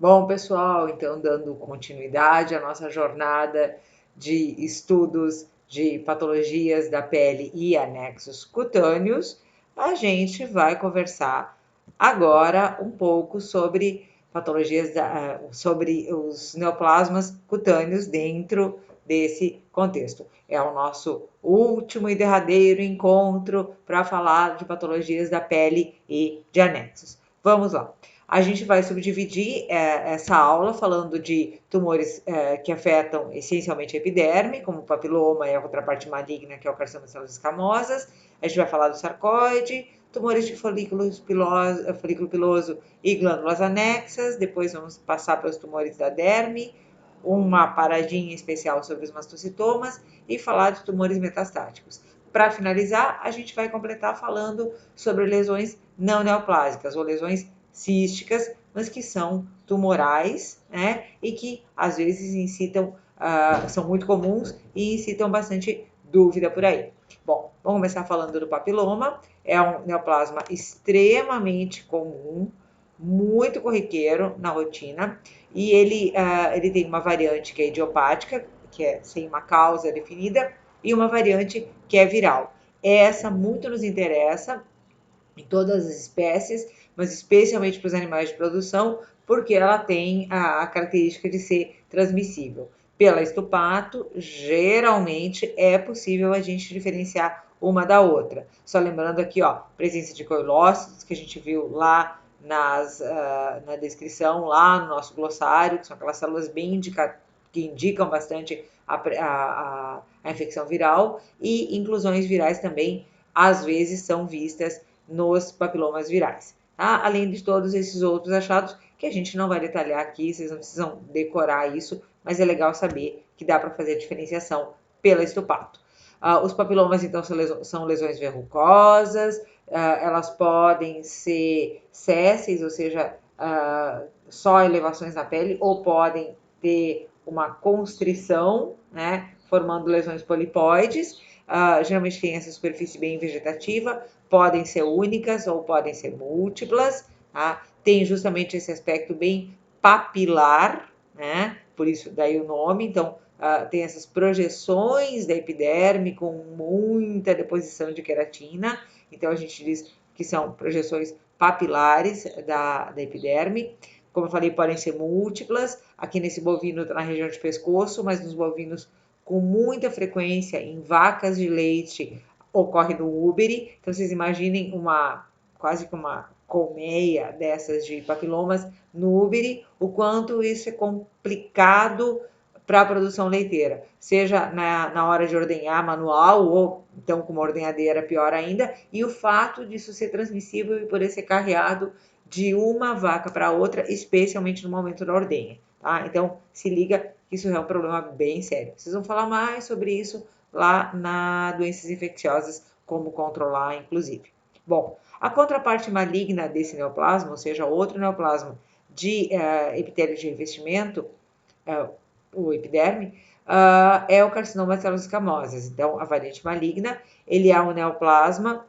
Bom, pessoal, então dando continuidade à nossa jornada de estudos de patologias da pele e anexos cutâneos, a gente vai conversar agora um pouco sobre sobre os neoplasmas cutâneos dentro desse contexto. É o nosso último e derradeiro encontro para falar de patologias da pele e de anexos. Vamos lá. A gente vai subdividir essa aula falando de tumores que afetam essencialmente a epiderme, como o papiloma e a outra parte maligna, que é o carcinoma de células escamosas. A gente vai falar do sarcoide, tumores de folículo piloso e glândulas anexas. Depois vamos passar para os tumores da derme, uma paradinha especial sobre os mastocitomas e falar de tumores metastáticos. Para finalizar, a gente vai completar falando sobre lesões não neoplásicas ou lesões císticas, mas que são tumorais, né? E que às vezes incitam, são muito comuns e incitam bastante dúvida por aí. Bom, vamos começar falando do papiloma. É um neoplasma extremamente comum, muito corriqueiro na rotina, e ele tem uma variante que é idiopática, que é sem uma causa definida, e uma variante que é viral. Essa muito nos interessa em todas as espécies, mas especialmente para os animais de produção, porque ela tem a característica de ser transmissível. Pela estupato, geralmente é possível a gente diferenciar uma da outra. Só lembrando aqui, ó, presença de coilócitos, que a gente viu lá na descrição, lá no nosso glossário, que são aquelas células que indicam bastante a infecção viral, e inclusões virais também, às vezes, são vistas nos papilomas virais. Tá? Além de todos esses outros achados, que a gente não vai detalhar aqui, vocês não precisam decorar isso, mas é legal saber que dá para fazer a diferenciação pela estupato. Os papilomas, então, são lesões verrucosas, elas podem ser sésseis, ou seja, só elevações na pele, ou podem ter uma constrição, né, formando lesões polipoides. Geralmente tem essa superfície bem vegetativa, podem ser únicas ou podem ser múltiplas, tá? Tem justamente esse aspecto bem papilar, né? Por isso daí o nome, então tem essas projeções da epiderme com muita deposição de queratina, então a gente diz que são projeções papilares da epiderme. Como eu falei, podem ser múltiplas. Aqui nesse bovino está na região de pescoço, mas nos bovinos com muita frequência, em vacas de leite, ocorre no úbere. Então, vocês imaginem quase que uma colmeia dessas de papilomas no úbere, o quanto isso é complicado para a produção leiteira, seja na hora de ordenhar manual ou então com uma ordenhadeira, pior ainda, e o fato disso ser transmissível e poder ser carreado de uma vaca para outra, especialmente no momento da ordenha. Tá? Então, se liga que isso é um problema bem sério. Vocês vão falar mais sobre isso lá na doenças infecciosas, como controlar, inclusive. Bom, a contraparte maligna desse neoplasma, ou seja, outro neoplasma de epitélio de revestimento, o epiderme, é o carcinoma de células escamosas. Então, a variante maligna, ele é um neoplasma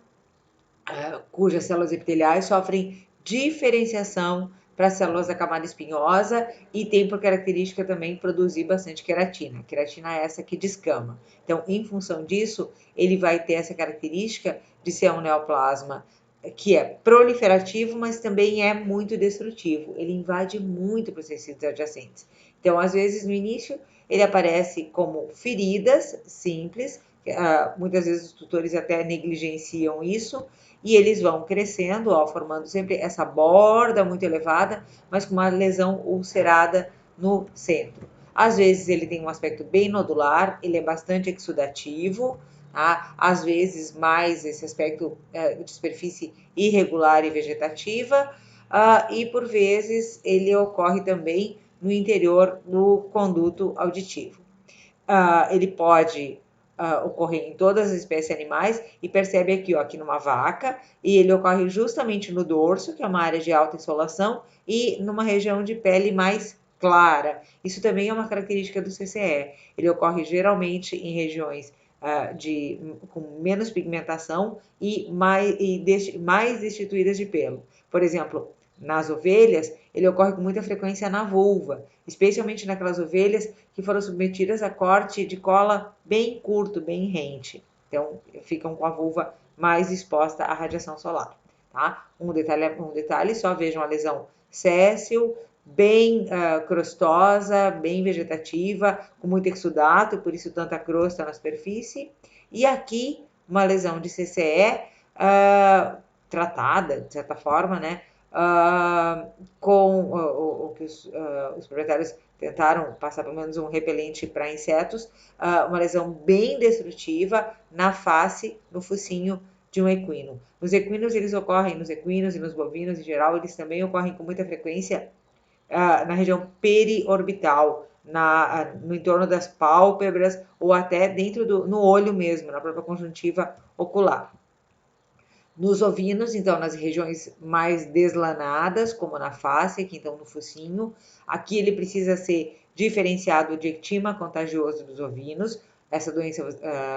cujas células epiteliais sofrem diferenciação para células da camada espinhosa e tem por característica também produzir bastante queratina. A queratina é essa que descama. Então, em função disso, ele vai ter essa característica de ser um neoplasma que é proliferativo, mas também é muito destrutivo. Ele invade muito para os tecidos adjacentes. Então, às vezes, no início, ele aparece como feridas simples, muitas vezes os tutores até negligenciam isso, e eles vão crescendo, ó, formando sempre essa borda muito elevada, mas com uma lesão ulcerada no centro. Às vezes ele tem um aspecto bem nodular, ele é bastante exudativo, tá? Às vezes mais esse aspecto de superfície irregular e vegetativa, e por vezes ele ocorre também no interior do conduto auditivo. Ele pode ocorrer em todas as espécies animais e percebe aqui, ó, aqui numa vaca, e ele ocorre justamente no dorso, que é uma área de alta insolação, e numa região de pele mais clara. Isso também é uma característica do CCE. Ele ocorre geralmente em regiões com menos pigmentação e mais destituídas de pelo. Por exemplo, nas ovelhas, ele ocorre com muita frequência na vulva, especialmente naquelas ovelhas que foram submetidas a corte de cola bem curto, bem rente. Então, ficam com a vulva mais exposta à radiação solar. Tá? Um detalhe só, vejam a lesão séssil, bem crostosa, bem vegetativa, com muito exudato, por isso tanta crosta na superfície. E aqui, uma lesão de CCE tratada, de certa forma, né? Com o que os proprietários tentaram passar pelo menos um repelente para insetos, uma lesão bem destrutiva na face, no focinho de um equino. Nos equinos eles ocorrem, nos equinos e nos bovinos em geral, eles também ocorrem com muita frequência na região periorbital, no entorno das pálpebras ou até no olho mesmo, na própria conjuntiva ocular. Nos ovinos, então, nas regiões mais deslanadas, como na face, aqui então no focinho, aqui ele precisa ser diferenciado de ectima contagioso dos ovinos.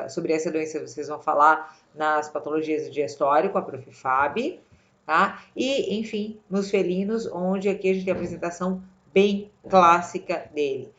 Sobre essa doença vocês vão falar nas patologias do digestório com a Prof. Fabi, tá? E, enfim, nos felinos, onde aqui a gente tem a apresentação bem clássica dele.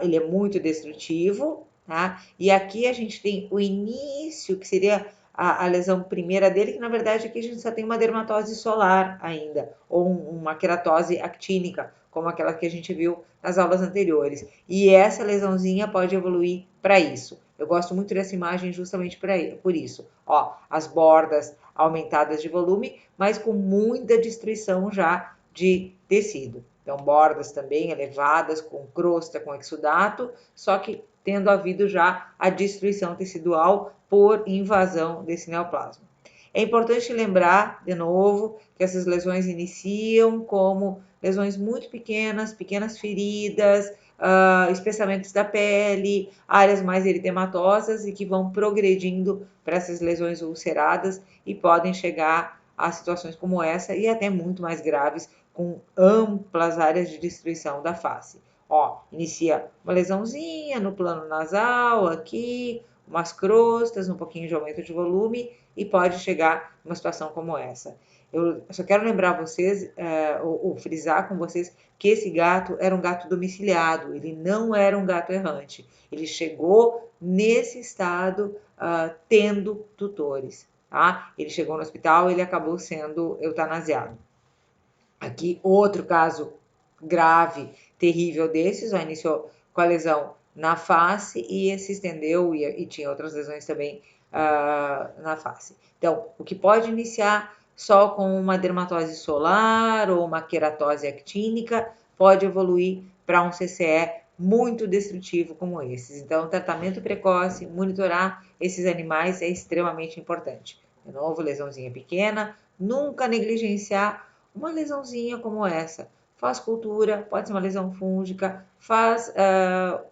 Ele é muito destrutivo, tá? E aqui a gente tem o início, que seria a lesão primeira dele, que na verdade aqui a gente só tem uma dermatose solar ainda, ou uma queratose actínica, como aquela que a gente viu nas aulas anteriores. E essa lesãozinha pode evoluir para isso. Eu gosto muito dessa imagem justamente por isso. Ó, as bordas aumentadas de volume, mas com muita destruição já de tecido. Então, bordas também elevadas, com crosta, com exudato, só que tendo havido já a destruição tecidual por invasão desse neoplasma. É importante lembrar, de novo, que essas lesões iniciam como lesões muito pequenas, pequenas feridas, espessamentos da pele, áreas mais eritematosas e que vão progredindo para essas lesões ulceradas e podem chegar a situações como essa e até muito mais graves, com amplas áreas de destruição da face. Ó, inicia uma lesãozinha no plano nasal, aqui, umas crostas, um pouquinho de aumento de volume e pode chegar numa situação como essa. Eu só quero lembrar vocês, ou frisar com vocês, que esse gato era um gato domiciliado, ele não era um gato errante. Ele chegou nesse estado tendo tutores. Tá? Ele chegou no hospital e ele acabou sendo eutanasiado. Aqui, outro caso grave, terrível desses, já iniciou com a lesão na face e se estendeu e tinha outras lesões também na face. Então, o que pode iniciar só com uma dermatose solar ou uma queratose actínica, pode evoluir para um CCE muito destrutivo como esses. Então, tratamento precoce, monitorar esses animais é extremamente importante. De novo, lesãozinha pequena, nunca negligenciar uma lesãozinha como essa. Faz cultura, pode ser uma lesão fúngica, faz,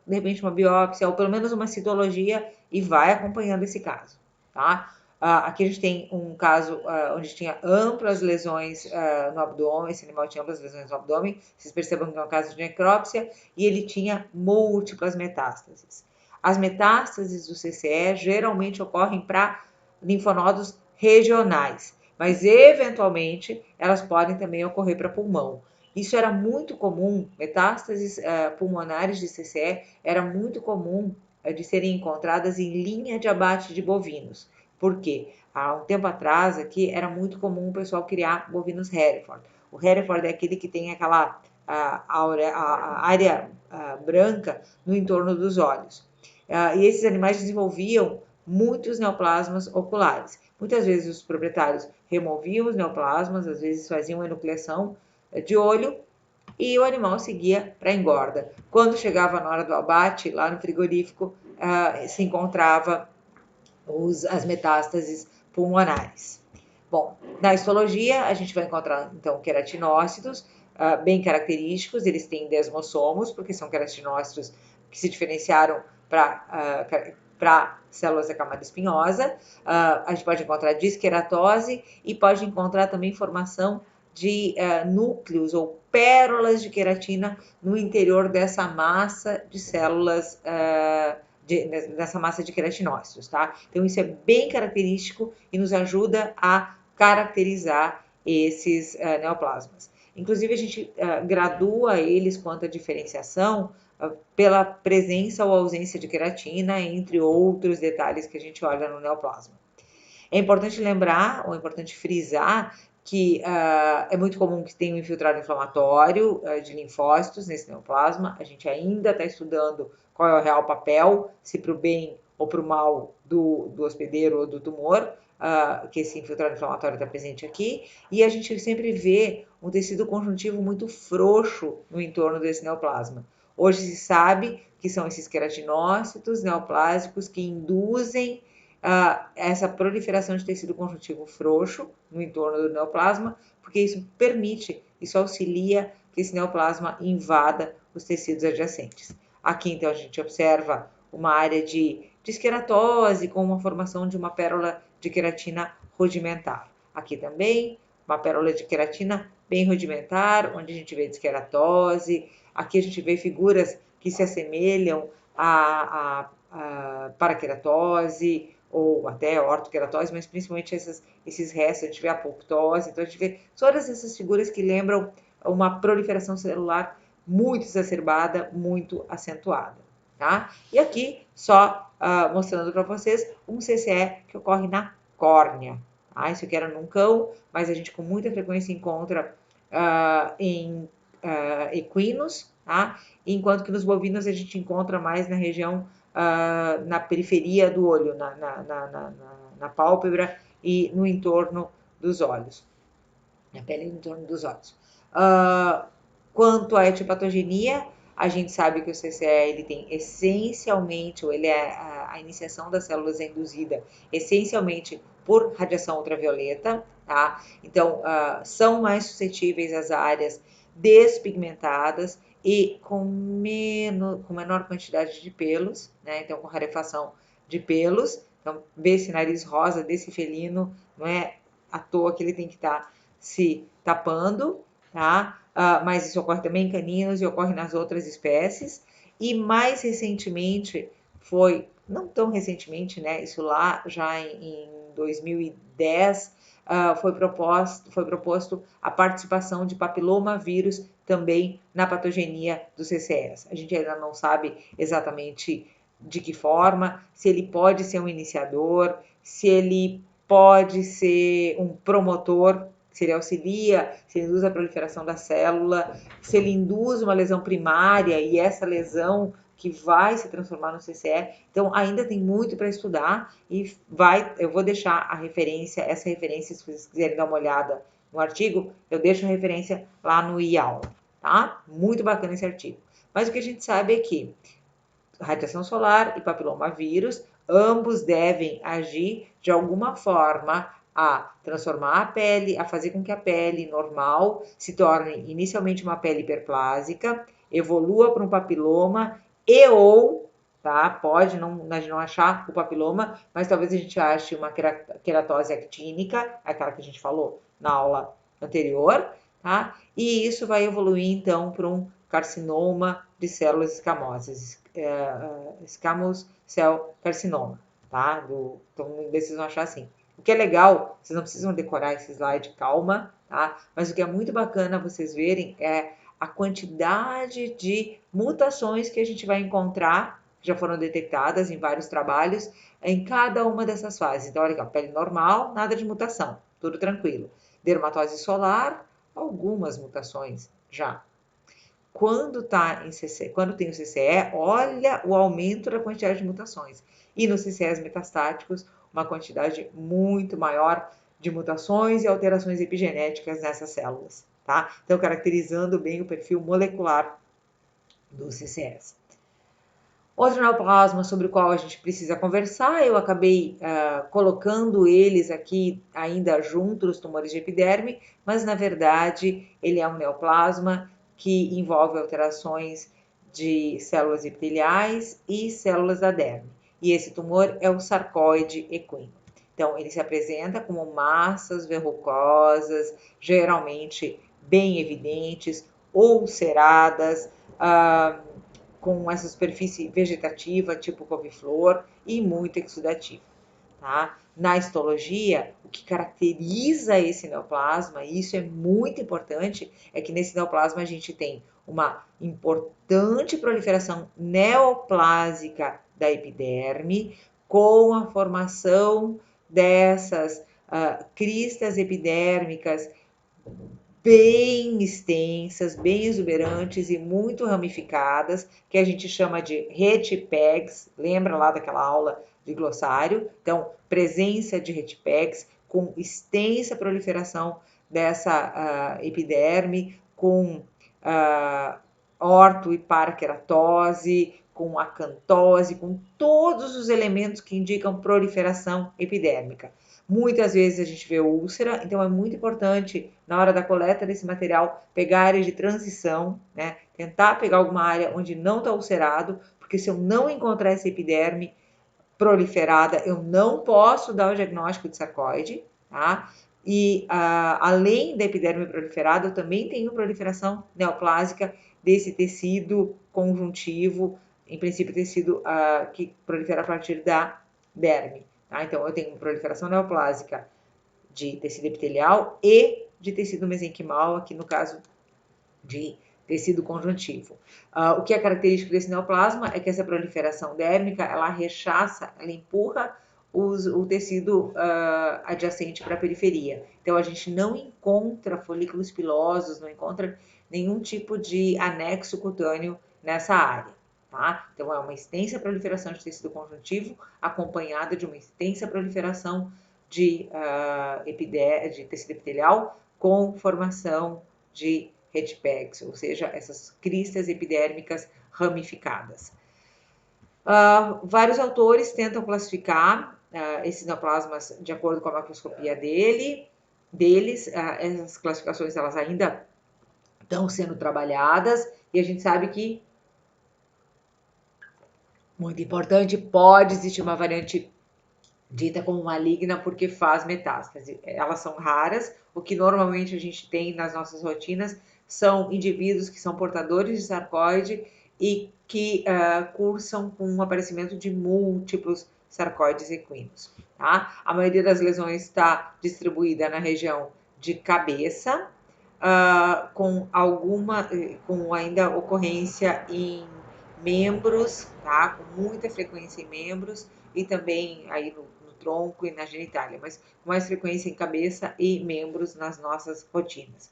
de repente, uma biópsia ou pelo menos uma citologia e vai acompanhando esse caso, tá? Aqui a gente tem um caso onde tinha amplas lesões no abdômen, esse animal tinha amplas lesões no abdômen, vocês percebam que é um caso de necrópsia, e ele tinha múltiplas metástases. As metástases do CCE geralmente ocorrem para linfonodos regionais, mas eventualmente elas podem também ocorrer para pulmão. Isso era muito comum, metástases pulmonares de CCE era muito comum de serem encontradas em linha de abate de bovinos. Por quê? Há um tempo atrás aqui era muito comum o pessoal criar bovinos Hereford. O Hereford é aquele que tem aquela área branca no entorno dos olhos. E esses animais desenvolviam muitos neoplasmas oculares. Muitas vezes os proprietários removiam os neoplasmas, às vezes faziam enucleação de olho e o animal seguia para a engorda. Quando chegava na hora do abate, lá no frigorífico, se encontrava as metástases pulmonares. Bom, na histologia a gente vai encontrar então queratinócitos bem característicos, eles têm desmossomos, porque são queratinócitos que se diferenciaram para células da camada espinhosa. A gente pode encontrar disqueratose e pode encontrar também formação de núcleos ou pérolas de queratina no interior dessa massa de células dessa massa de queratinócitos, tá? Então, isso é bem característico e nos ajuda a caracterizar esses neoplasmas. Inclusive, a gente gradua eles quanto à diferenciação pela presença ou ausência de queratina, entre outros detalhes que a gente olha no neoplasma. É importante lembrar, ou é importante frisar, que é muito comum que tenha um infiltrado inflamatório de linfócitos nesse neoplasma. A gente ainda está estudando qual é o real papel, se para o bem ou para o mal do hospedeiro ou do tumor, que esse infiltrado inflamatório está presente aqui. E a gente sempre vê um tecido conjuntivo muito frouxo no entorno desse neoplasma. Hoje se sabe que são esses queratinócitos neoplásicos que induzem essa proliferação de tecido conjuntivo frouxo no entorno do neoplasma, porque isso permite, isso auxilia que esse neoplasma invada os tecidos adjacentes. Aqui, então, a gente observa uma área de esqueratose com uma formação de uma pérola de queratina rudimentar. Aqui também, uma pérola de queratina bem rudimentar, onde a gente vê esqueratose. Aqui a gente vê figuras que se assemelham à paraqueratose, ou até ortoqueratose, mas principalmente esses restos, a gente vê a apoptose, então a gente vê todas essas figuras que lembram uma proliferação celular muito exacerbada, muito acentuada, tá? E aqui, só mostrando para vocês, um CCE que ocorre na córnea, tá? Isso aqui era num cão, mas a gente com muita frequência encontra em equinos, tá? Enquanto que nos bovinos a gente encontra mais na região na periferia do olho, na pálpebra e no entorno dos olhos, na pele no entorno dos olhos. Quanto à etiopatogenia, a gente sabe que o CCE ele tem essencialmente, ou ele é a iniciação das células é induzida essencialmente por radiação ultravioleta, tá? Então, são mais suscetíveis às áreas despigmentadas e com menor quantidade de pelos, né? Então, com rarefação de pelos. Então, ver esse nariz rosa desse felino, não é à toa que ele tem que estar se tapando, tá? Mas isso ocorre também em caninos e ocorre nas outras espécies. E mais recentemente, não tão recentemente, né? Isso lá já em 2010, foi proposto a participação de papilomavírus também na patogenia dos CCS. A gente ainda não sabe exatamente de que forma, se ele pode ser um iniciador, se ele pode ser um promotor, se ele auxilia, se ele induz a proliferação da célula, se ele induz uma lesão primária e essa lesão que vai se transformar no CCE. Então, ainda tem muito para estudar e eu vou deixar essa referência, se vocês quiserem dar uma olhada no artigo, eu deixo a referência lá no IAL, tá? Muito bacana esse artigo. Mas o que a gente sabe é que radiação solar e papilomavírus, ambos devem agir de alguma forma a transformar a pele, a fazer com que a pele normal se torne inicialmente uma pele hiperplásica, evolua para um papiloma tá? Pode a gente não achar o papiloma, mas talvez a gente ache uma queratose actínica, aquela que a gente falou na aula anterior, tá? E isso vai evoluir então para um carcinoma de células escamosas, squamous cell carcinoma, tá? Então, no inglês vocês vão achar assim. O que é legal, vocês não precisam decorar esse slide, calma, tá? Mas o que é muito bacana vocês verem é a quantidade de mutações que a gente vai encontrar, que já foram detectadas em vários trabalhos, em cada uma dessas fases. Então, olha aqui, ó, pele normal, nada de mutação, tudo tranquilo. Dermatose solar, algumas mutações já. Quando tem o CCE, olha o aumento da quantidade de mutações. E nos CCEs metastáticos, uma quantidade muito maior de mutações e alterações epigenéticas nessas células, tá? Então, caracterizando bem o perfil molecular dos CCEs. Outro neoplasma sobre o qual a gente precisa conversar, eu acabei colocando eles aqui ainda junto os tumores de epiderme, mas na verdade ele é um neoplasma que envolve alterações de células epiteliais e células da derme. E esse tumor é o sarcoide equino. Então, ele se apresenta como massas verrucosas, geralmente bem evidentes, ulceradas, com essa superfície vegetativa, tipo couve-flor, e muito exudativa. tá? Na histologia, o que caracteriza esse neoplasma, e isso é muito importante, é que nesse neoplasma a gente tem uma importante proliferação neoplásica da epiderme, com a formação dessas cristas epidérmicas bem extensas, bem exuberantes e muito ramificadas, que a gente chama de retipegs. Lembra lá daquela aula de glossário? Então, presença de retipegs com extensa proliferação dessa epiderme, com orto e paraqueratose, com acantose, com todos os elementos que indicam proliferação epidérmica. Muitas vezes a gente vê úlcera, então é muito importante, na hora da coleta desse material, pegar áreas de transição, né? Tentar pegar alguma área onde não está ulcerado, porque se eu não encontrar essa epiderme proliferada, eu não posso dar o diagnóstico de sarcoide, tá? E além da epiderme proliferada, eu também tenho proliferação neoplásica desse tecido conjuntivo, em princípio tecido que prolifera a partir da derme. Tá? Então, eu tenho proliferação neoplásica de tecido epitelial e de tecido mesenquimal, aqui no caso de tecido conjuntivo. O que é característico desse neoplasma é que essa proliferação dérmica, ela rechaça, ela empurra o tecido adjacente para a periferia. Então, a gente não encontra folículos pilosos, não encontra nenhum tipo de anexo cutâneo nessa área. Tá? Então, é uma extensa proliferação de tecido conjuntivo acompanhada de uma extensa proliferação de tecido epitelial com formação de retipegs, ou seja, essas cristas epidérmicas ramificadas. Vários autores tentam classificar esses neoplasmas de acordo com a macroscopia deles. Essas classificações elas ainda estão sendo trabalhadas e a gente sabe que, muito importante, pode existir uma variante dita como maligna porque faz metástase. Elas são raras, o que normalmente a gente tem nas nossas rotinas são indivíduos que são portadores de sarcoide e que cursam com o aparecimento de múltiplos sarcoides equinos. Tá? A maioria das lesões está distribuída na região de cabeça, com ainda ocorrência em membros, tá? Com muita frequência em membros e também aí no tronco e na genitália, mas com mais frequência em cabeça e membros nas nossas rotinas.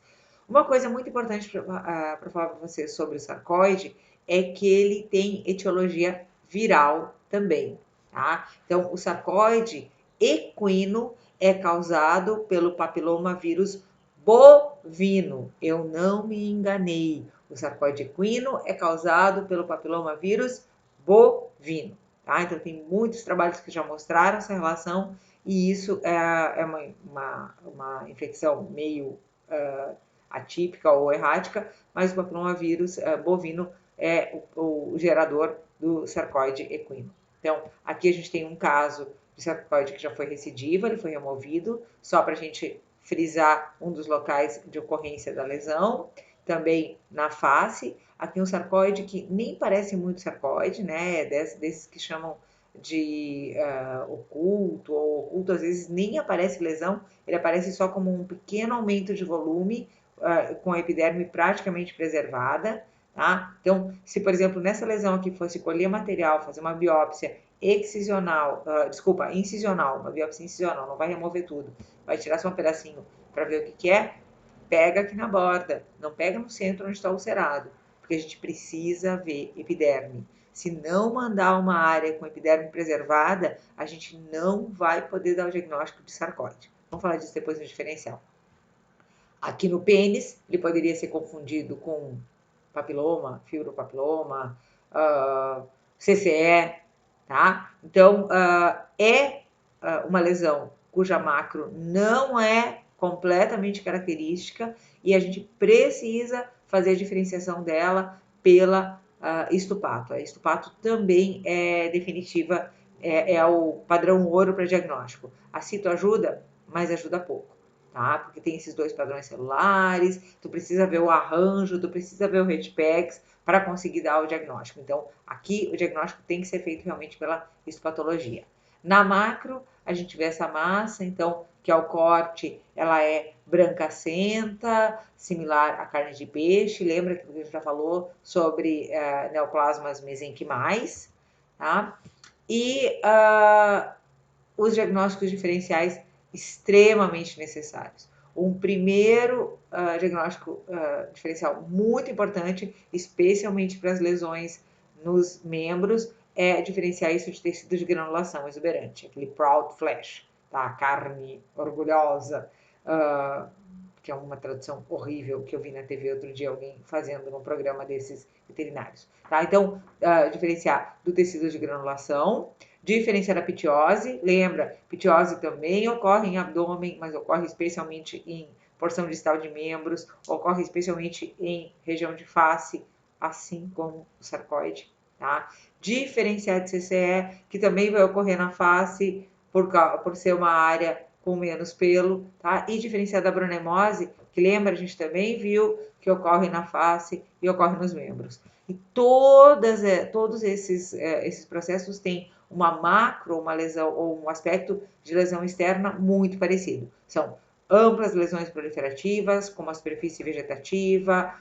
Uma coisa muito importante para falar para vocês sobre o sarcoide é que ele tem etiologia viral também, tá? Então, o sarcoide equino é causado pelo papilomavírus bovino. Eu não me enganei. O sarcoide equino é causado pelo papilomavírus bovino. Tá? Então, tem muitos trabalhos que já mostraram essa relação e isso é uma infecção meio atípica ou errática, mas o papilomavírus bovino é o gerador do sarcoide equino. Então, aqui a gente tem um caso de sarcoide que já foi recidiva, ele foi removido, só para a gente frisar um dos locais de ocorrência da lesão, também na face. Aqui um sarcoide que nem parece muito sarcoide, né? Desses que chamam de oculto, ou oculto às vezes nem aparece lesão, ele aparece só como um pequeno aumento de volume, com a epiderme praticamente preservada. Tá? Então, se por exemplo nessa lesão aqui fosse colher material, fazer uma biópsia incisional, uma biópsia incisional, não vai remover tudo, vai tirar só um pedacinho para ver o que é, pega aqui na borda, não pega no centro onde está ulcerado, porque a gente precisa ver epiderme. Se não mandar uma área com epiderme preservada, a gente não vai poder dar o diagnóstico de sarcoide. Vamos falar disso depois no diferencial. Aqui no pênis, ele poderia ser confundido com papiloma, fibropapiloma, CCE, tá? Então, uma lesão cuja macro não é completamente característica e a gente precisa fazer a diferenciação dela pela estupato. A estupato também é definitiva, é o padrão ouro para diagnóstico. A cito ajuda, mas ajuda pouco. Tá? Porque tem esses dois padrões celulares, tu precisa ver o arranjo, tu precisa ver o Redpex para conseguir dar o diagnóstico. Então, aqui o diagnóstico tem que ser feito realmente pela histopatologia. Na macro, a gente vê essa massa, então, que ao corte ela é brancacenta, similar à carne de peixe. Lembra que a gente já falou sobre neoplasmas mesenquimais, tá? E os diagnósticos diferenciais extremamente necessários. Um primeiro diagnóstico diferencial muito importante, especialmente para as lesões nos membros, é diferenciar isso de tecido de granulação exuberante, aquele proud flesh, tá? Carne orgulhosa, que é uma tradução horrível que eu vi na TV outro dia, alguém fazendo num programa desses veterinários. Tá? Então, diferenciar do tecido de granulação, diferenciar a pitiose. Lembra, pitiose também ocorre em abdômen, mas ocorre especialmente em porção distal de membros, ocorre especialmente em região de face, assim como o sarcoide. Tá? Diferenciar de CCE, que também vai ocorrer na face por ser uma área com menos pelo, tá? E diferenciar da bronemose, que lembra, a gente também viu que ocorre na face e ocorre nos membros. E todos esses processos têm uma macro, uma lesão ou um aspecto de lesão externa muito parecido. São amplas lesões proliferativas, como a superfície vegetativa,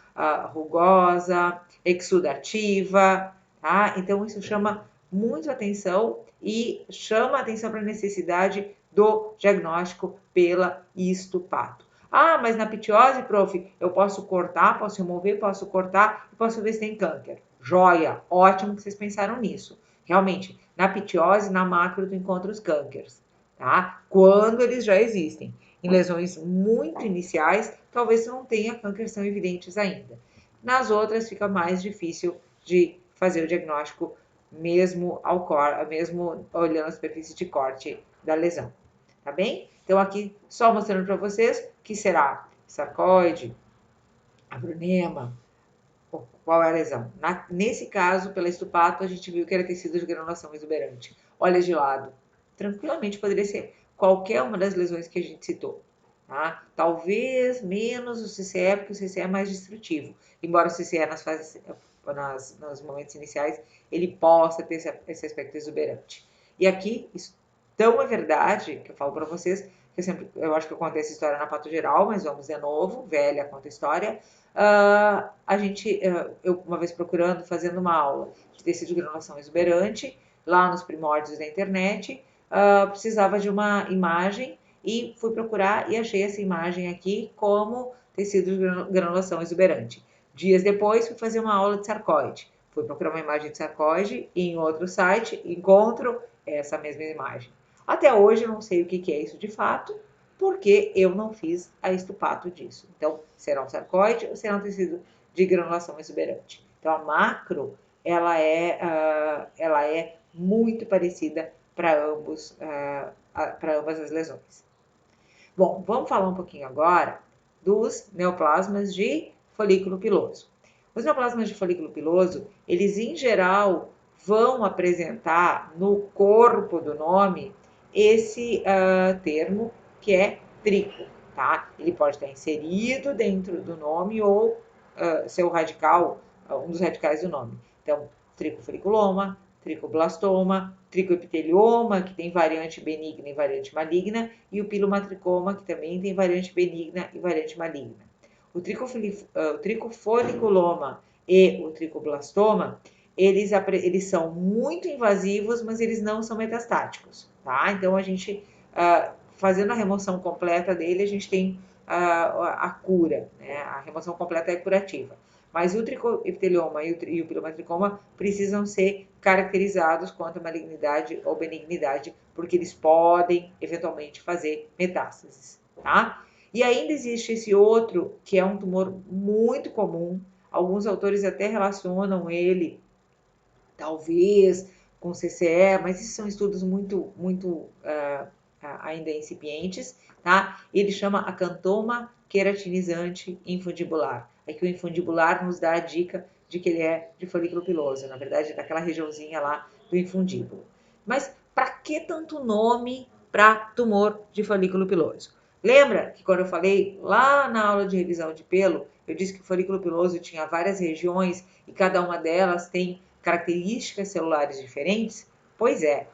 rugosa, exudativa, tá? Então isso chama muito atenção e chama atenção para a necessidade do diagnóstico pela histopato. Ah, mas na pitiose, prof, eu posso cortar, posso remover, posso cortar e posso ver se tem câncer. Joia, ótimo que vocês pensaram nisso. Realmente, na pitiose, na macro, tu encontra os cânceres, tá? Quando eles já existem. Em lesões muito iniciais, talvez tu não tenha cânceres tão evidentes ainda. Nas outras, fica mais difícil de fazer o diagnóstico mesmo olhando a superfície de corte da lesão. Tá bem? Então, aqui só mostrando para vocês que será sarcoide, abronema, qual é a lesão. Nesse caso, pela histopato, a gente viu que era tecido de granulação exuberante. Olha de lado. Tranquilamente poderia ser qualquer uma das lesões que a gente citou. Tá? Talvez menos o CCE, porque o CCE é mais destrutivo. Embora o CCE nos momentos iniciais, ele possa ter esse aspecto exuberante. E aqui, isso tão é verdade, que eu falo para vocês, que eu acho que eu contei essa história na Pato Geral, mas vamos de novo, velha conta história. Eu uma vez procurando, fazendo uma aula de tecido de granulação exuberante, lá nos primórdios da internet, precisava de uma imagem e fui procurar e achei essa imagem aqui como tecido de granulação exuberante. Dias depois, fui fazer uma aula de sarcoide. Fui procurar uma imagem de sarcoide e em outro site encontro essa mesma imagem. Até hoje eu não sei o que é isso de fato, porque eu não fiz a histopato disso. Então, será um sarcoide ou será um tecido de granulação exuberante? Então, a macro, ela é muito parecida para ambas as lesões. Bom, vamos falar um pouquinho agora dos neoplasmas de folículo piloso. Os neoplasmas de folículo piloso, eles em geral vão apresentar no corpo do nome esse termo que é trico, tá? Ele pode estar inserido dentro do nome ou ser o radical, um dos radicais do nome. Então, tricofoliculoma, tricoblastoma, tricoepitelioma, que tem variante benigna e variante maligna, e o pilomatricoma, que também tem variante benigna e variante maligna. O tricofoliculoma e o tricoblastoma, eles são muito invasivos, mas eles não são metastáticos, tá? Então, a gente, fazendo a remoção completa dele, a gente tem a cura, né? A remoção completa é curativa. Mas o tricoepitelioma e o pilomatricoma precisam ser caracterizados quanto a malignidade ou benignidade, porque eles podem, eventualmente, fazer metástases, tá? E ainda existe esse outro, que é um tumor muito comum, alguns autores até relacionam ele, talvez, com CCE, mas esses são estudos muito ainda incipientes, tá? Ele chama acantoma queratinizante infundibular. Aqui o infundibular nos dá a dica de que ele é de folículo piloso, na verdade é daquela regiãozinha lá do infundíbulo. Mas para que tanto nome para tumor de folículo piloso? Lembra que quando eu falei lá na aula de revisão de pelo, eu disse que o folículo piloso tinha várias regiões e cada uma delas tem características celulares diferentes? Pois é,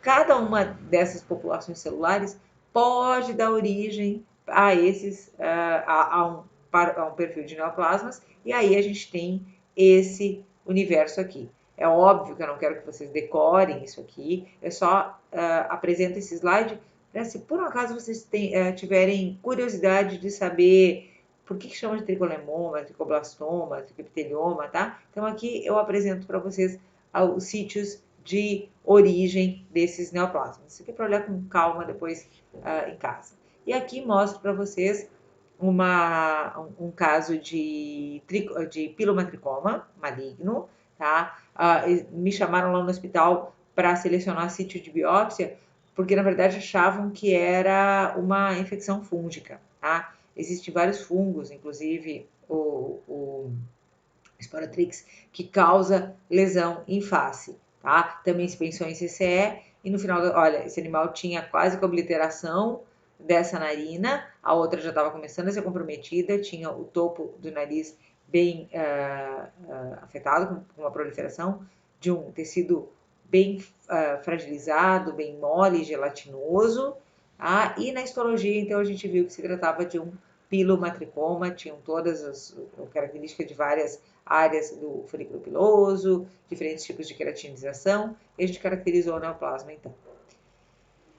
cada uma dessas populações celulares pode dar origem a esses, a um perfil de neoplasmas, e aí a gente tem esse universo aqui. É óbvio que eu não quero que vocês decorem isso aqui, eu só apresento esse slide para, se por um acaso vocês tiverem curiosidade de saber por que chama de tricolemoma, tricoblastoma, tricoepitelioma, tá? Então aqui eu apresento para vocês os sítios de origem desses neoplasmas. Isso aqui é para olhar com calma depois em casa. E aqui mostro para vocês um caso de pilomatricoma maligno, tá? Me chamaram lá no hospital para selecionar sítio de biópsia, porque na verdade achavam que era uma infecção fúngica, tá? Existem vários fungos, inclusive o Sporotrix, que causa lesão em face, tá? Também se pensou em CCE e no final, olha, esse animal tinha quase que obliteração dessa narina, a outra já estava começando a ser comprometida, tinha o topo do nariz bem afetado, com uma proliferação de um tecido bem fragilizado, bem mole, gelatinoso, tá? E na histologia, então, a gente viu que se tratava de um pilomatricoma, tinham todas as características de várias áreas do folículo piloso, diferentes tipos de queratinização, e a gente caracterizou o neoplasma, então.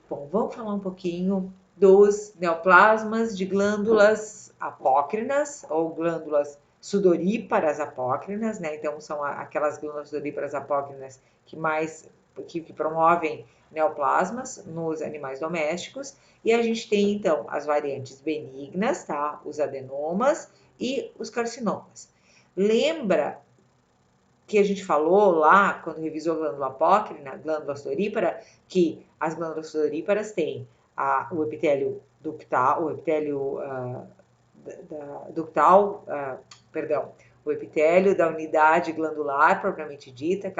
Bom, vamos falar um pouquinho dos neoplasmas de glândulas apócrinas, ou glândulas sudoríparas apócrinas, né? Então, são aquelas glândulas sudoríparas apócrinas que promovem neoplasmas nos animais domésticos. E a gente tem, então, as variantes benignas, tá? Os adenomas e os carcinomas. Lembra que a gente falou lá, quando revisou a glândula apócrina, glândula sudorípara, que as glândulas sudoríparas têm o epitélio ductal, o epitélio da unidade glandular propriamente dita,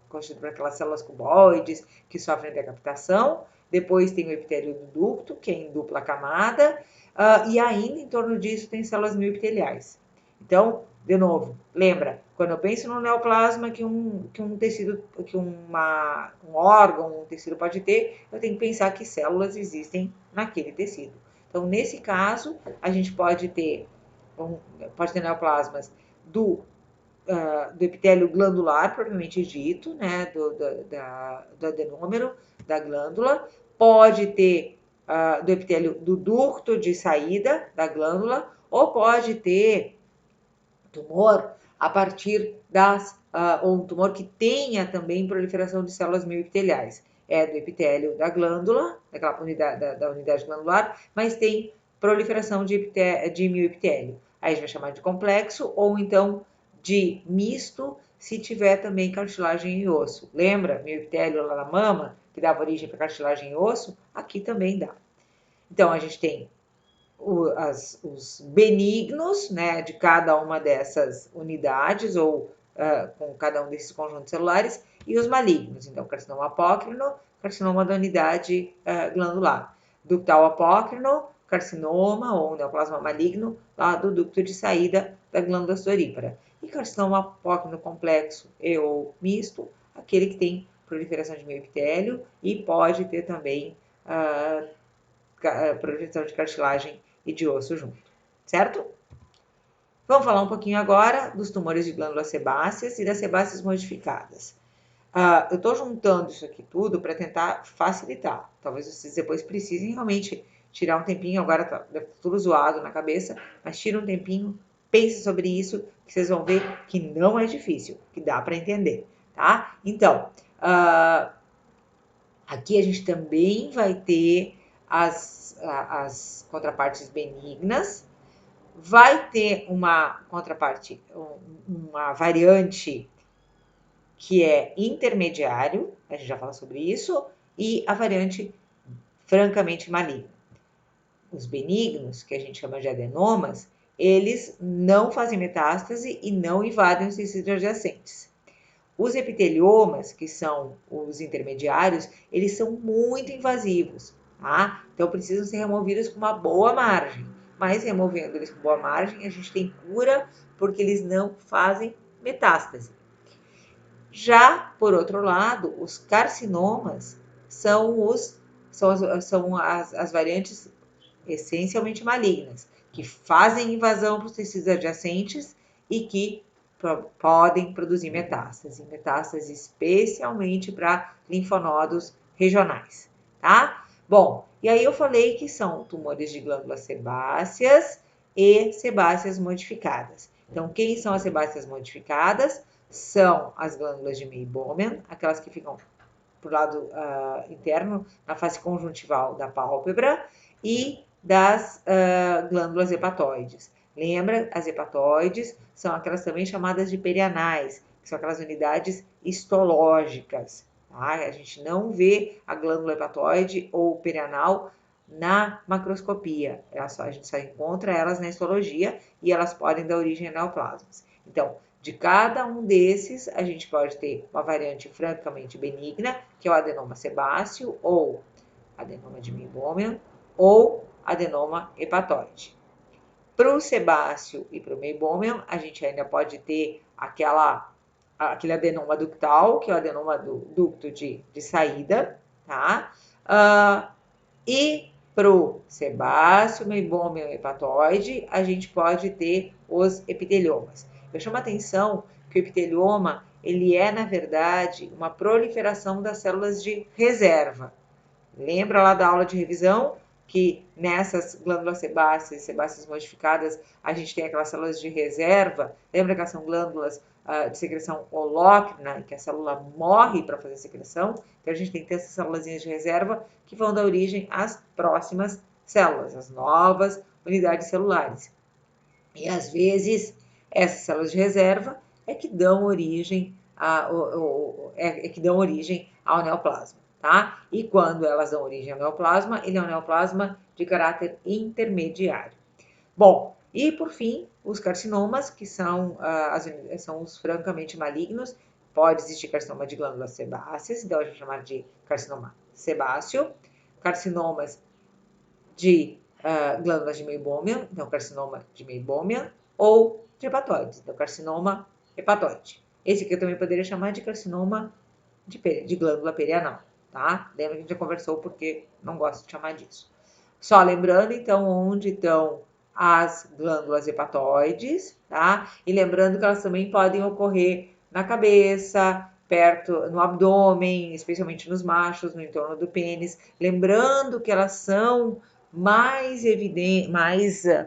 constituído por aquelas células cuboides que sofrem decapitação. Depois tem o epitélio do ducto, que é em dupla camada, e ainda em torno disso tem células mioepiteliais. Então, de novo, lembra, quando eu penso no neoplasma que um tecido, que um órgão, um tecido pode ter, eu tenho que pensar que células existem naquele tecido. Então, nesse caso, a gente pode ter neoplasmas do epitélio glandular, propriamente dito, né, do adenômero da glândula, pode ter do epitélio do ducto de saída da glândula, ou pode ter tumor a partir ou um tumor que tenha também proliferação de células mioepiteliais. É do epitélio da glândula, daquela unidade, da unidade glandular, mas tem proliferação de mioepitélio. Aí a gente vai chamar de complexo, ou então de misto, se tiver também cartilagem e osso. Lembra? Mioepitélio lá na mama, que dava origem para cartilagem e osso? Aqui também dá. Então, a gente tem os benignos, né, de cada uma dessas unidades, ou com cada um desses conjuntos celulares, e os malignos. Então, carcinoma apócrino, carcinoma da unidade glandular. Ductal apócrino, carcinoma ou neoplasma maligno, lá do ducto de saída da glândula sudorípara. E carcinoma apócrino complexo e ou misto, aquele que tem proliferação de mioepitélio e pode ter também proliferação de cartilagem e de osso junto, certo? Vamos falar um pouquinho agora dos tumores de glândulas sebáceas e das sebáceas modificadas. Eu estou juntando isso aqui tudo para tentar facilitar. Talvez vocês depois precisem realmente tirar um tempinho, agora tá tudo zoado na cabeça, mas tira um tempinho, pense sobre isso, que vocês vão ver que não é difícil, que dá para entender, tá? Então, aqui a gente também vai ter as contrapartes benignas, vai ter uma contraparte, uma variante que é intermediário, a gente já falou sobre isso, e a variante francamente maligna. Os benignos, que a gente chama de adenomas, eles não fazem metástase e não invadem os tecidos adjacentes. Os epiteliomas, que são os intermediários, eles são muito invasivos, tá? Então precisam ser removidos com uma boa margem. Mas removendo eles com boa margem, a gente tem cura, porque eles não fazem metástase. Já, por outro lado, os carcinomas são as variantes essencialmente malignas, que fazem invasão para os tecidos adjacentes e que podem produzir metástases especialmente para linfonodos regionais, tá? Bom, e aí eu falei que são tumores de glândulas sebáceas e sebáceas modificadas. Então, quem são as sebáceas modificadas? São as glândulas de Meibomian, aquelas que ficam pro lado interno, na face conjuntival da pálpebra, e das glândulas hepatoides. Lembra, as hepatoides são aquelas também chamadas de perianais, que são aquelas unidades histológicas. Tá? A gente não vê a glândula hepatoide ou perianal na macroscopia. A gente só encontra elas na histologia e elas podem dar origem a neoplasmas. Então, de cada um desses, a gente pode ter uma variante francamente benigna, que é o adenoma sebáceo, ou adenoma de Meibomian, ou adenoma hepatoide. Para o sebáceo e para o Meibomian, a gente ainda pode ter aquele adenoma ductal, que é o adenoma do ducto de saída, tá? E para o sebáceo, Meibomian e hepatoide, a gente pode ter os epiteliomas. Eu chamo a atenção que o epitelioma, ele é, na verdade, uma proliferação das células de reserva. Lembra lá da aula de revisão que nessas glândulas sebáceas e sebáceas modificadas a gente tem aquelas células de reserva? Lembra que elas são glândulas de secreção holócrina, que a célula morre para fazer secreção? Então a gente tem que ter essas células de reserva que vão dar origem às próximas células, às novas unidades celulares. E às vezes essas células de reserva é que dão origem ao neoplasma, tá? E quando elas dão origem ao neoplasma, ele é um neoplasma de caráter intermediário. Bom, e por fim, os carcinomas, que são os francamente malignos. Pode existir carcinoma de glândulas sebáceas, então a gente chama de carcinoma sebáceo. Carcinomas de glândulas de Meibomian, então carcinoma de Meibomian, ou de hepatoides, então carcinoma hepatoide. Esse aqui eu também poderia chamar de carcinoma de glândula perianal, tá? Lembra que a gente já conversou porque não gosto de chamar disso. Só lembrando, então, onde estão as glândulas hepatoides, tá? E lembrando que elas também podem ocorrer na cabeça, perto, no abdômen, especialmente nos machos, no entorno do pênis. Lembrando que elas são mais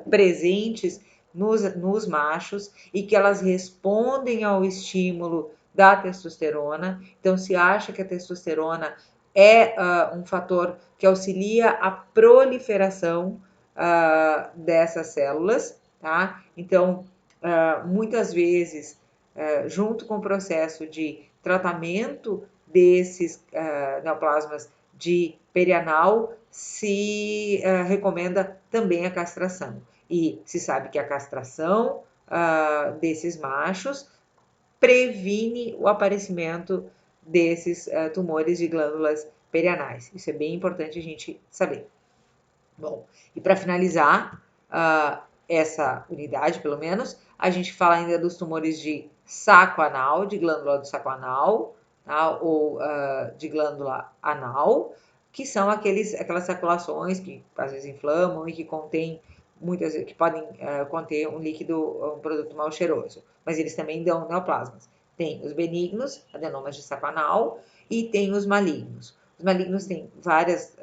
presentes nos machos e que elas respondem ao estímulo da testosterona. Então, se acha que a testosterona é um fator que auxilia a proliferação dessas células, tá? Então, muitas vezes, junto com o processo de tratamento desses neoplasmas de perianal, se recomenda também a castração. E se sabe que a castração desses machos previne o aparecimento desses tumores de glândulas perianais. Isso é bem importante a gente saber. Bom, e para finalizar essa unidade, pelo menos, a gente fala ainda dos tumores de saco anal, de glândula do saco anal, tá? Ou de glândula anal, que são aquelas saculações que às vezes inflamam e que que podem conter um produto mal cheiroso, mas eles também dão neoplasmas. Tem os benignos, adenomas de saco anal, e tem os malignos. Os malignos têm vários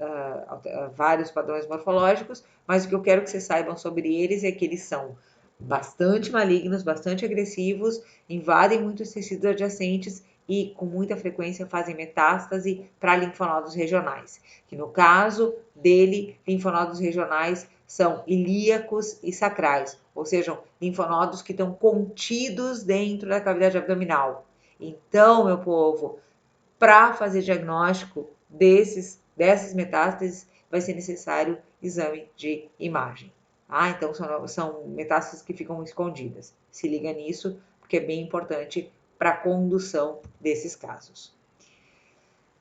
padrões morfológicos, mas o que eu quero que vocês saibam sobre eles é que eles são bastante malignos, bastante agressivos, invadem muitos tecidos adjacentes e com muita frequência fazem metástase para linfonodos regionais, que no caso dele, linfonodos regionais são ilíacos e sacrais, ou seja, linfonodos que estão contidos dentro da cavidade abdominal. Então, meu povo, para fazer diagnóstico dessas metástases, vai ser necessário exame de imagem. Então, são metástases que ficam escondidas. Se liga nisso, porque é bem importante para a condução desses casos.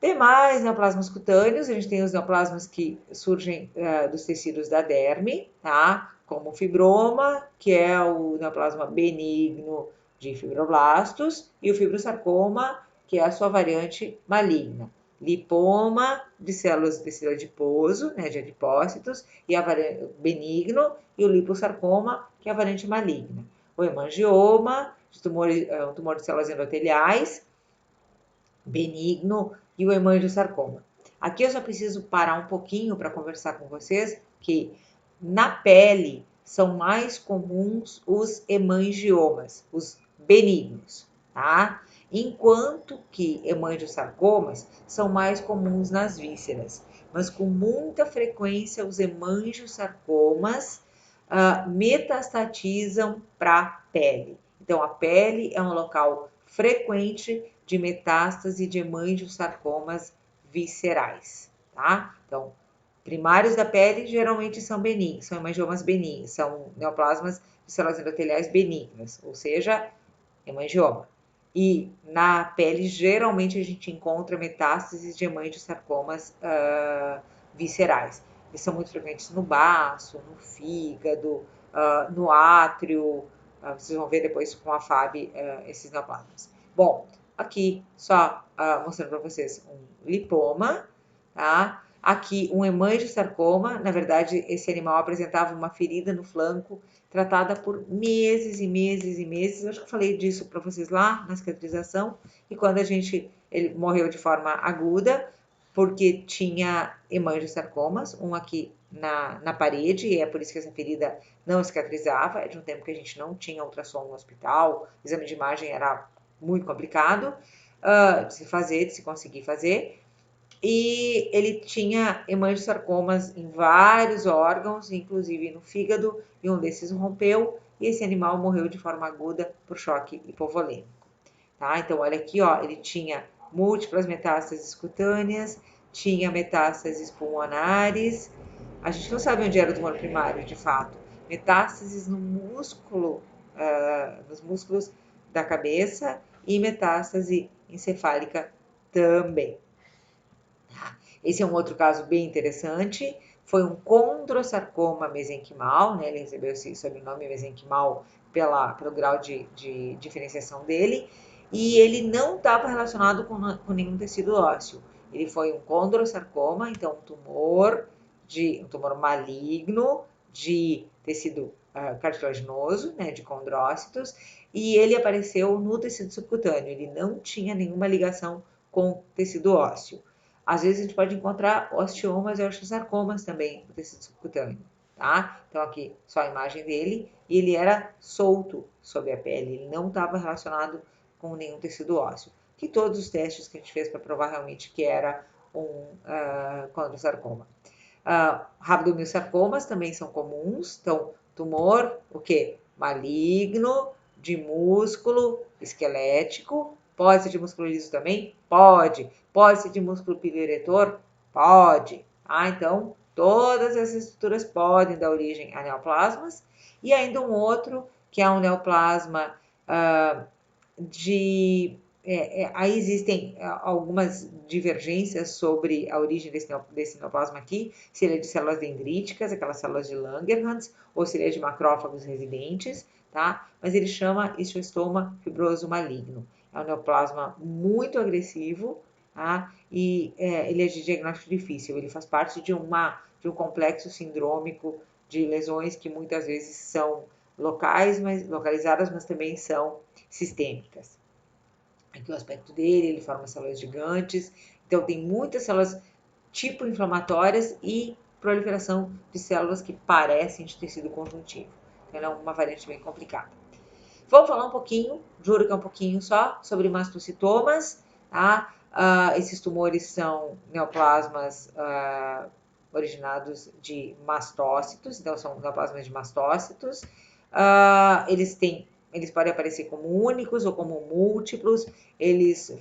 Demais neoplasmas cutâneos, a gente tem os neoplasmas que surgem dos tecidos da derme, tá? Como o fibroma, que é o neoplasma benigno de fibroblastos, e o fibrosarcoma, que é a sua variante maligna. lipoma de células do tecido adiposo, né, de adipócitos, e a variante benigno, e o liposarcoma, que é a variante maligna. O hemangioma, um tumor de células endoteliais, benigno, e o hemangiosarcoma. Aqui eu só preciso parar um pouquinho para conversar com vocês que na pele são mais comuns os hemangiomas, os benignos, tá? Enquanto que hemangiosarcomas são mais comuns nas vísceras, mas com muita frequência os hemangiosarcomas metastatizam para a pele. Então, a pele é um local frequente de metástase de hemangiosarcomas viscerais, tá? Então, primários da pele geralmente são benignos, são hemangiomas benignos, são neoplasmas de células endoteliais benignas, ou seja, hemangioma. E na pele, geralmente, a gente encontra metástases de hemangiosarcomas viscerais. Eles são muito frequentes no baço, no fígado, no átrio. Vocês vão ver depois com a FAB esses neoplasmas. Bom, aqui só mostrando para vocês um lipoma, tá? Aqui um hemangiosarcoma, na verdade esse animal apresentava uma ferida no flanco, tratada por meses e meses e meses. Eu acho que eu falei disso para vocês lá na cicatrização. E quando ele morreu de forma aguda, porque tinha hemangiosarcomas, um aqui na parede, e é por isso que essa ferida não cicatrizava. É de um tempo que a gente não tinha ultrassom no hospital, o exame de imagem era muito complicado de se fazer, de se conseguir fazer. E ele tinha hemangiosarcomas em vários órgãos, inclusive no fígado, e um desses rompeu, e esse animal morreu de forma aguda por choque hipovolêmico. Tá? Então, olha aqui, ó, ele tinha múltiplas metástases cutâneas, tinha metástases pulmonares, a gente não sabe onde era o tumor primário, de fato, metástases no músculo, nos músculos da cabeça e metástase encefálica também. Esse é um outro caso bem interessante. Foi um condrosarcoma mesenquimal, né? Ele recebeu esse sobrenome mesenquimal pelo grau de diferenciação dele. E ele não estava relacionado com nenhum tecido ósseo. Ele foi um condrosarcoma, então um tumor maligno de tecido cartilaginoso, né, de condrócitos, e ele apareceu no tecido subcutâneo. Ele não tinha nenhuma ligação com tecido ósseo. Às vezes a gente pode encontrar osteomas e osteosarcomas também no tecido subcutâneo, tá? Então aqui só a imagem dele, e ele era solto sobre a pele, ele não estava relacionado com nenhum tecido ósseo. Que todos os testes que a gente fez para provar realmente que era um condrosarcoma. Rabdomyosarcomas também são comuns, então tumor, o que? Maligno, de músculo esquelético. Pode ser de músculo liso também? Pode. Pode ser de músculo piloeretor? Pode. Então, todas essas estruturas podem dar origem a neoplasmas. E ainda um outro, que é um neoplasma aí existem algumas divergências sobre a origem desse neoplasma aqui, se ele é de células dendríticas, aquelas células de Langerhans, ou se ele é de macrófagos residentes, tá? Mas ele chama histioestoma fibroso maligno. É um neoplasma muito agressivo, tá? E ele é de diagnóstico difícil, ele faz parte de um complexo sindrômico de lesões que muitas vezes são localizadas, mas também são sistêmicas. Aqui o aspecto dele, ele forma células gigantes, então tem muitas células tipo inflamatórias e proliferação de células que parecem de tecido conjuntivo. Então, é uma variante bem complicada. Vamos falar um pouquinho, juro que é um pouquinho só, sobre mastocitomas, tá? Esses tumores são neoplasmas originados de mastócitos, então são neoplasmas de mastócitos. Eles podem aparecer como únicos ou como múltiplos, eles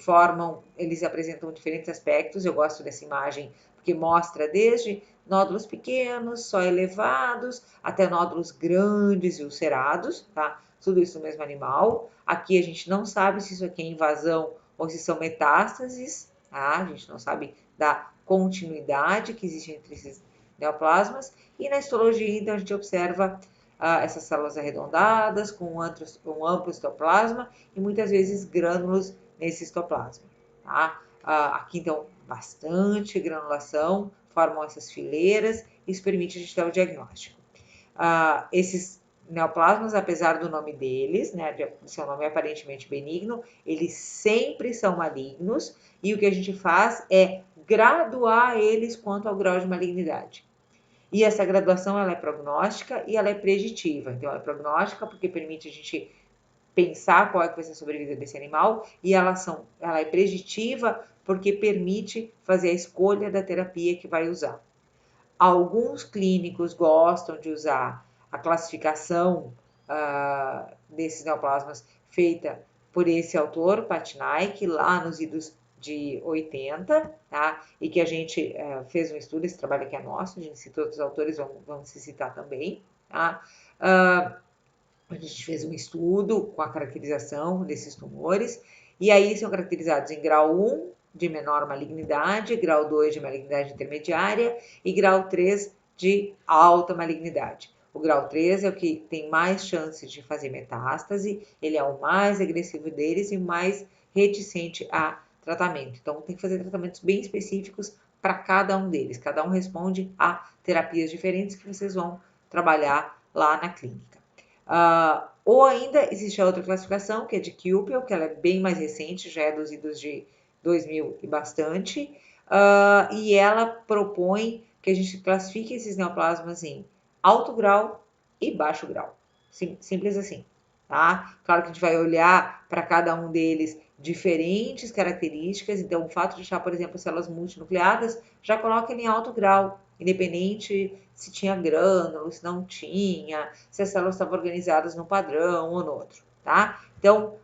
apresentam diferentes aspectos. Eu gosto dessa imagem porque mostra desde nódulos pequenos, só elevados, até nódulos grandes e ulcerados, tá? Tudo isso no mesmo animal. Aqui a gente não sabe se isso aqui é invasão ou se são metástases, tá? A gente não sabe da continuidade que existe entre esses neoplasmas. E na histologia, então, a gente observa essas células arredondadas, com um amplo histoplasma e muitas vezes grânulos nesse histoplasma. Tá? Aqui, então, bastante granulação, formam essas fileiras, isso permite a gente ter o diagnóstico. Esses neoplasmas, apesar do nome deles, né, de seu nome aparentemente benigno, eles sempre são malignos, e o que a gente faz é graduar eles quanto ao grau de malignidade. E essa graduação ela é prognóstica e ela é preditiva. Então, ela é prognóstica porque permite a gente pensar qual é que vai ser a sobrevida desse animal, e ela é preditiva porque permite fazer a escolha da terapia que vai usar. Alguns clínicos gostam de usar a classificação desses neoplasmas feita por esse autor, Patnaik, lá nos idos de 80, tá? E que a gente fez um estudo, esse trabalho aqui é nosso, a gente citou outros autores, vamos se citar também, tá? A gente fez um estudo com a caracterização desses tumores, e aí são caracterizados em grau 1, de menor malignidade, grau 2 de malignidade intermediária e grau 3 de alta malignidade. O grau 3 é o que tem mais chances de fazer metástase, ele é o mais agressivo deles e mais reticente a tratamento. Então, tem que fazer tratamentos bem específicos para cada um deles. Cada um responde a terapias diferentes que vocês vão trabalhar lá na clínica. Ou ainda existe a outra classificação, que é de Kueppel, que ela é bem mais recente, já é dos idos de 2000 e bastante, e ela propõe que a gente classifique esses neoplasmas em alto grau e baixo grau. Simples assim, tá? Claro que a gente vai olhar para cada um deles diferentes características, então o fato de achar, por exemplo, células multinucleadas, já coloca ele em alto grau, independente se tinha grânulo, se não tinha, se as células estavam organizadas num padrão ou no outro, tá? Então,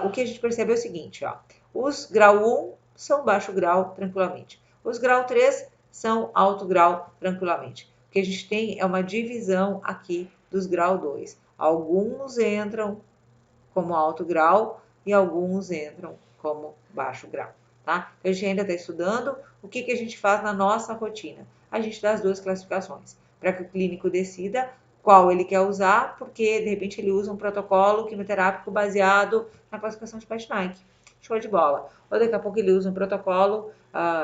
o que a gente percebe é o seguinte, ó, os grau 1 são baixo grau tranquilamente, os grau 3 são alto grau tranquilamente. O que a gente tem é uma divisão aqui dos grau 2. Alguns entram como alto grau e alguns entram como baixo grau, tá? A gente ainda está estudando o que a gente faz na nossa rotina. A gente dá as duas classificações, para que o clínico decida qual ele quer usar, porque de repente ele usa um protocolo quimioterápico baseado na classificação de Patnaik. Show de bola. Ou daqui a pouco ele usa um protocolo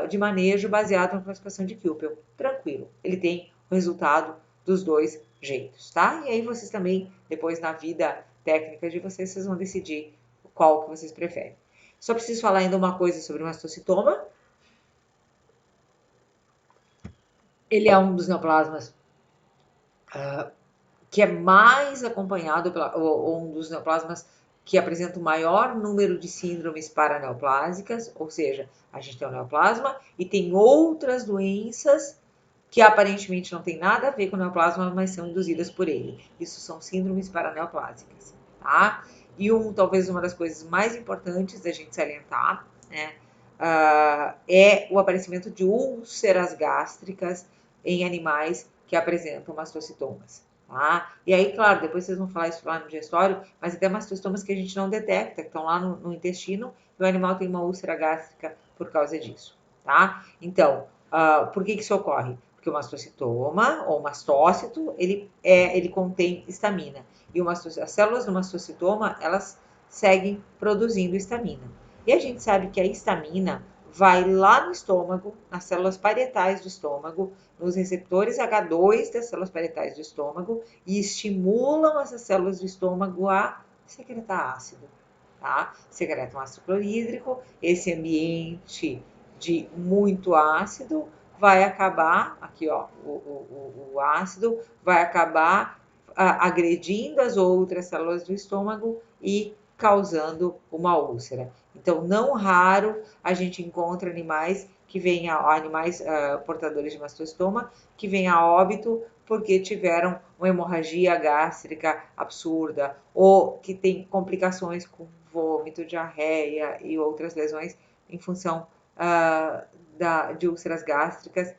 de manejo baseado na classificação de Kueppel. Tranquilo, ele tem o resultado dos dois jeitos, tá? E aí vocês também, depois na vida técnica de vocês, vocês vão decidir qual que vocês preferem. Só preciso falar ainda uma coisa sobre o mastocitoma. Ele é um dos neoplasmas que é mais acompanhado, ou um dos neoplasmas que apresenta o maior número de síndromes paraneoplásicas, ou seja, a gente tem o neoplasma e tem outras doenças que aparentemente não tem nada a ver com o neoplasma, mas são induzidas por ele. Isso são síndromes paraneoplásicas, tá? E talvez uma das coisas mais importantes da gente salientar, né, é o aparecimento de úlceras gástricas em animais que apresentam mastocitomas. Tá? E aí, claro, depois vocês vão falar isso lá no digestório, mas até mastostomas que a gente não detecta, que estão lá no intestino, e o animal tem uma úlcera gástrica por causa disso. Tá? Então, por que isso ocorre? Porque o mastocitoma, ou mastócito, ele contém histamina. E as células do mastocitoma, elas seguem produzindo histamina. E a gente sabe que a histamina vai lá no estômago, nas células parietais do estômago, nos receptores H2 das células parietais do estômago e estimulam essas células do estômago a secretar ácido, tá? Secretam ácido clorídrico, esse ambiente de muito ácido vai acabar, aqui ó, o ácido vai acabar agredindo as outras células do estômago e causando uma úlcera. Então, não raro a gente encontra animais portadores de mastocitoma que vêm a óbito porque tiveram uma hemorragia gástrica absurda ou que tem complicações com vômito, diarreia e outras lesões em função de úlceras gástricas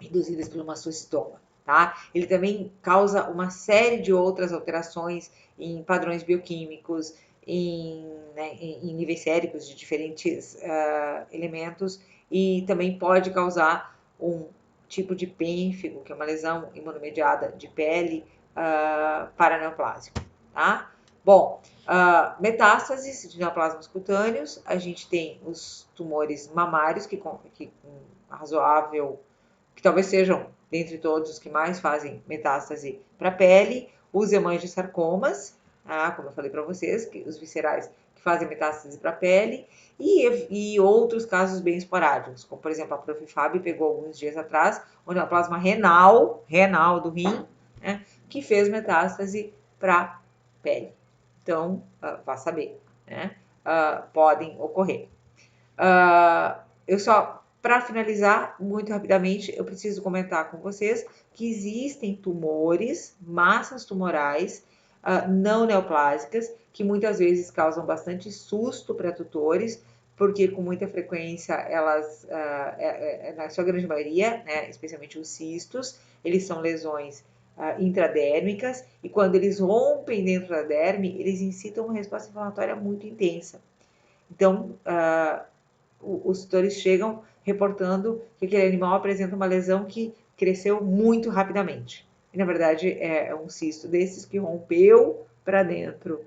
induzidas pelo mastocitoma. Tá? Ele também causa uma série de outras alterações em padrões bioquímicos, em níveis séricos de diferentes elementos e também pode causar um tipo de pênfigo, que é uma lesão imunomediada de pele paraneoplásica. Tá? Bom, metástases de neoplasmas cutâneos, a gente tem os tumores mamários, que com razoável, que talvez sejam, dentre todos, os que mais fazem metástase para a pele, os hemangiosarcomas, como eu falei para vocês, os viscerais que fazem metástase para a pele, e outros casos bem esporádicos, como por exemplo a Prof. Fábio pegou alguns dias atrás, o neoplasma renal do rim, né, que fez metástase para a pele. Então, vá saber, né? Podem ocorrer. Eu só, para finalizar, muito rapidamente, eu preciso comentar com vocês que existem tumores, massas tumorais não neoplásicas, que muitas vezes causam bastante susto para tutores, porque com muita frequência elas, na sua grande maioria, né, especialmente os cistos, eles são lesões intradérmicas, e quando eles rompem dentro da derme, eles incitam uma resposta inflamatória muito intensa. Então, os tutores chegam reportando que aquele animal apresenta uma lesão que cresceu muito rapidamente. E, na verdade, é um cisto desses que rompeu para dentro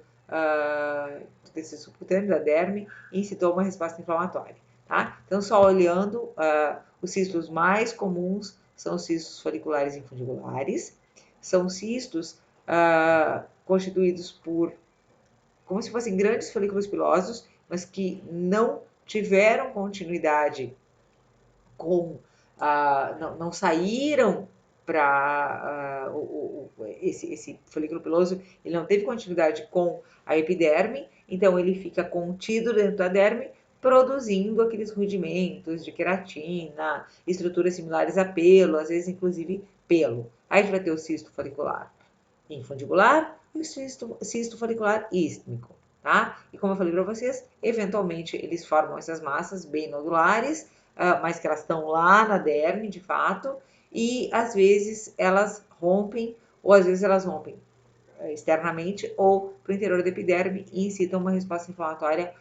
desse subcutâneo da derme e incitou uma resposta inflamatória. Tá? Então, só olhando, os cistos mais comuns são os cistos foliculares infundibulares, são cistos constituídos por, como se fossem grandes folículos pilosos, mas que não tiveram continuidade com, não saíram para esse folículo piloso, ele não teve continuidade com a epiderme, então ele fica contido dentro da derme, produzindo aqueles rudimentos de queratina, estruturas similares a pelo, às vezes inclusive pelo. Aí a gente vai ter o cisto folicular infundibular e o cisto folicular ístmico, tá? E como eu falei para vocês, eventualmente eles formam essas massas bem nodulares, mas que elas estão lá na derme, de fato, e às vezes elas rompem, ou às vezes elas rompem externamente ou para o interior da epiderme e incitam uma resposta inflamatória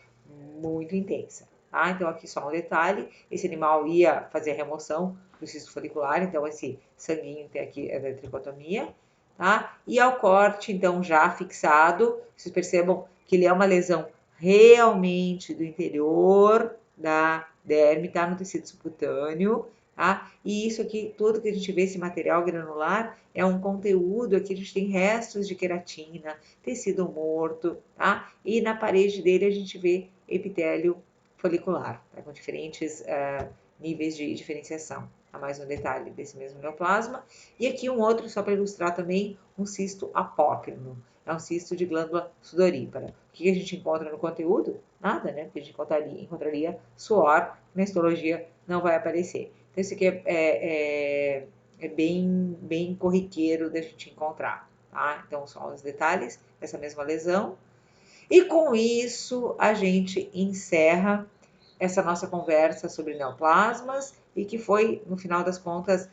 muito intensa. Tá? Então, aqui só um detalhe: esse animal ia fazer a remoção do cisto folicular, então esse sanguinho tem aqui é da tricotomia, tá? E ao corte, então, já fixado, vocês percebam que ele é uma lesão realmente do interior da derme, tá? No tecido subcutâneo, tá? E isso aqui, tudo que a gente vê, esse material granular, é um conteúdo, aqui a gente tem restos de queratina, tecido morto, tá? E na parede dele a gente vê epitélio folicular, tá? Com diferentes níveis de diferenciação. Há mais um detalhe desse mesmo neoplasma. E aqui um outro, só para ilustrar também, um cisto apócrino. É um cisto de glândula sudorípara. O que a gente encontra no conteúdo? Nada, né? Porque a gente encontraria suor, na histologia não vai aparecer. Então, isso aqui é bem corriqueiro da gente encontrar, tá? Então, são os detalhes dessa mesma lesão. E com isso, a gente encerra essa nossa conversa sobre neoplasmas e que foi, no final das contas,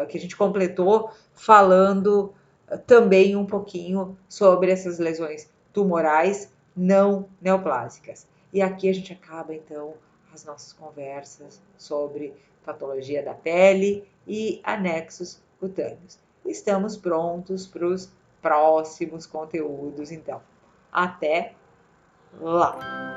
que a gente completou falando também um pouquinho sobre essas lesões tumorais não neoplásicas. E aqui a gente acaba, então, as nossas conversas sobre patologia da pele e anexos cutâneos. Estamos prontos para os próximos conteúdos, então. Até lá!